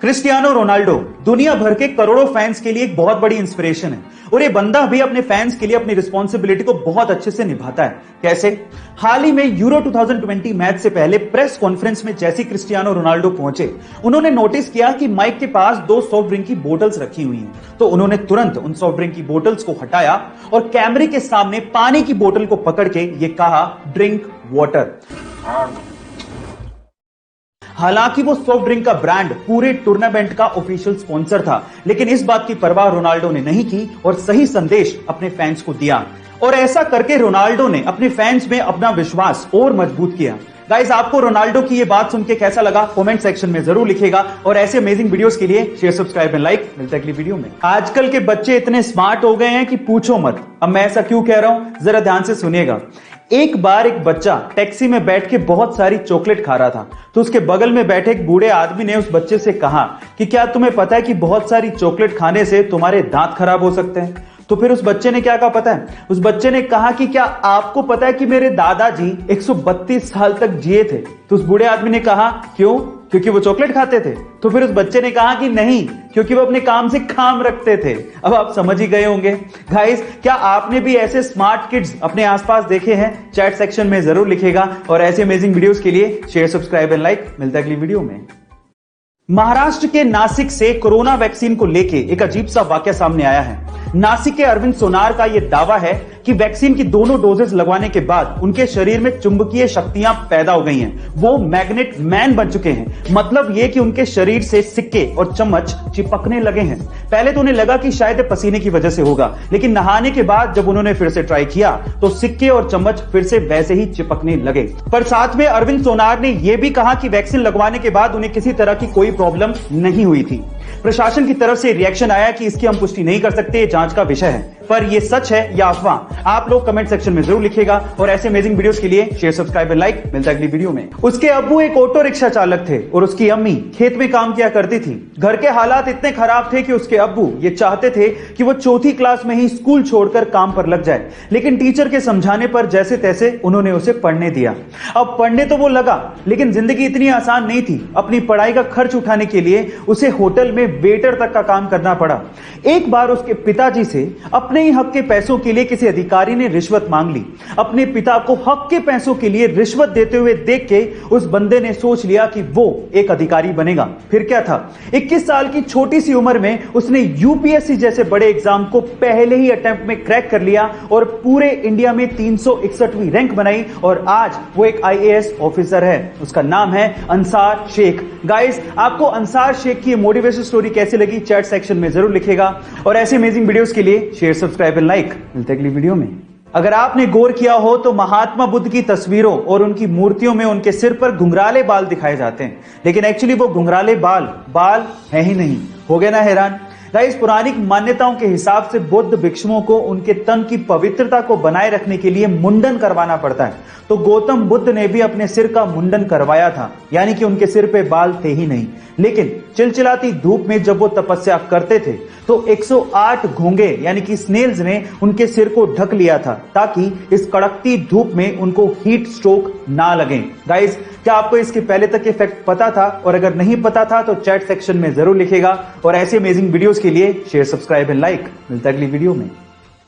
Cristiano Ronaldo दुनिया भर के करोड़ों फैंस के लिए एक बहुत बड़ी इंस्पिरेशन है और ये बंदा भी अपने फैंस के लिए अपनी रिस्पॉन्सिबिलिटी को बहुत अच्छे से निभाता है। कैसे? हाल ही में यूरो 2020 मैच से पहले प्रेस कॉन्फ्रेंस में जैसे क्रिस्टियानो रोनाल्डो पहुंचे, उन्होंने नोटिस किया कि माइक के पास 2 सॉफ्ट ड्रिंक की बोतल्स रखी हुई हैं। तो उन्होंने तुरंत उन सॉफ्ट ड्रिंक की बोतल्स को हटाया और कैमरे के सामने पानी की बोतल को पकड़ के ये कहा, ड्रिंक वाटर। हालांकि वो सॉफ्ट ड्रिंक का ब्रांड पूरे टूर्नामेंट का ऑफिशियल स्पॉन्सर था, लेकिन इस बात की परवाह रोनाल्डो ने नहीं की और सही संदेश अपने फैंस को दिया। और ऐसा करके रोनाल्डो ने अपने फैंस में अपना विश्वास और मजबूत किया। गाइस, आपको रोनाल्डो की ये बात सुन के कैसा लगा कमेंट सेक्शन में जरूर लिखिएगा और ऐसे अमेजिंग वीडियोस के लिए शेयर, सब्सक्राइब एंड लाइक। मिलते हैं अगली वीडियो में। आजकल के बच्चे इतने स्मार्ट हो गए हैं कि पूछो मत। अब मैं ऐसा क्यों कह रहा हूं, जरा ध्यान से सुनिएगा। एक बार एक बच्चा टैक्सी में बैठ के बहुत सारी चॉकलेट खा रहा था, तो उसके बगल में बैठे एक बूढ़े आदमी ने उस बच्चे से कहा कि क्या तुम्हें पता है कि बहुत सारी चॉकलेट खाने से तुम्हारे दांत खराब हो सकते हैं? तो फिर उस बच्चे ने क्या कहा पता है? उस बच्चे ने कहा कि क्या आपको पता है कि मेरे दादाजी 132 साल तक जिए थे? तो उस बूढ़े आदमी ने कहा, क्यों? क्योंकि वो चॉकलेट खाते थे? तो फिर उस बच्चे ने कहा कि नहीं, क्योंकि वो अपने काम से काम रखते थे। अब आप समझ ही गए होंगे। गाइस, क्या आपने भी ऐसे स्मार्ट किड्स अपने आसपास देखे हैं? चैट सेक्शन में जरूर लिखेगा और ऐसे अमेजिंग वीडियोस के लिए शेयर, सब्सक्राइब एंड लाइक। मिलता है अगली वीडियो में। महाराष्ट्र के नासिक से कोरोना वैक्सीन को लेके एक अजीब सा वाकया सामने आया है। नासिक के अरविंद सोनार का यह दावा है कि वैक्सीन की दोनों डोजेस लगवाने के बाद उनके शरीर में चुंबकीय शक्तियां पैदा हो गई हैं। वो मैग्नेट मैन बन चुके हैं। मतलब ये कि उनके शरीर से सिक्के और चम्मच चिपकने लगे हैं। पहले तो उन्हें लगा कि शायद पसीने की वजह से होगा, लेकिन नहाने के बाद जब उन्होंने फिर से ट्राई किया तो सिक्के और चम्मच फिर से वैसे ही चिपकने लगे। पर साथ में अरविंद सोनार ने यह भी कहा कि वैक्सीन लगवाने के बाद उन्हें किसी तरह की कोई प्रॉब्लम नहीं हुई थी। प्रशासन की तरफ से रिएक्शन आया कि इसकी हम पुष्टि नहीं कर सकते, जांच का विषय है। पर यह सच है या अफवाह, आप लोग कमेंट सेक्शन में जरूर लिखिएगा और ऐसे अमेजिंग वीडियोस के लिए शेयर, सब्सक्राइब एंड लाइक। मिलता है अगली वीडियो में। उसके अब्बू एक ऑटो रिक्शा चालक थे और उसकी अम्मी खेत में काम किया करती थी। घर के हालात इतने खराब थे कि उसके अब्बू ये चाहते थे कि वो चौथी क्लास में ही स्कूल छोड़कर काम पर लग जाए, लेकिन टीचर के समझाने पर जैसे तैसे उन्होंने उसे पढ़ने दिया। अब पढ़ने तो वो लगा, लेकिन जिंदगी इतनी आसान नहीं थी। अपनी पढ़ाई का खर्च उठाने के लिए उसे होटल में वेटर तक का काम करना पड़ा। एक बार उसके पिताजी से अपने ही हक के पैसों के लिए किसी अधिकारी ने रिश्वत मांग ली। अपने पिता को हक के पैसों के लिए रिश्वत देते हुए देख के उस बंदे ने सोच लिया कि वो एक अधिकारी बनेगा। फिर क्या था, 21 साल की छोटी सी उम्र में उसने यूपीएससी जैसे बड़े एग्जाम को पहले ही अटेम्प्ट में क्रैक कर लिया और पूरे इंडिया में 361वीं रैंक बनाई और आज वो एक आईएएस ऑफिसर है। उसका नाम है अंसार शेख। गाइस, आपको अंसार शेख की मोटिवेशन स्टोरी कैसी लगी चैट सेक्शन में जरूर लिखेगा और ऐसे अमेजिंग वीडियोस के लिए शेयर, सब्सक्राइब एंड लाइक। मिलते हैं अगली वीडियो में। अगर आपने गौर किया हो तो महात्मा बुद्ध की तस्वीरों और उनकी मूर्तियों में उनके सिर पर घुंघराले बाल दिखाए जाते हैं, लेकिन एक्चुअली वो घुंघराले बाल है ही नहीं। हो गए ना हैरान? गाइस, पौराणिक मान्यताओं के हिसाब से बौद्ध भिक्षुओं को उनके तन की पवित्रता को बनाए रखने के लिए मुंडन करवाना पड़ता है। तो गौतम बुद्ध ने भी अपने सिर का मुंडन करवाया था, यानी कि उनके सिर पे बाल थे ही नहीं। लेकिन चिलचिलाती धूप में जब वो तपस्या करते थे तो 108 घोंगे यानी कि स्नेल्स ने उनके सिर को ढक लिया था, ताकि इस कड़कती धूप में उनको हीट स्ट्रोक ना लगे। गाइस, क्या आपको इसके पहले तक इफेक्ट पता था? और अगर नहीं पता था तो चैट सेक्शन में जरूर लिखेगा और ऐसे अमेजिंग वीडियोस के लिए शेयर, सब्सक्राइब एंड लाइक। मिलता है अगली वीडियो में।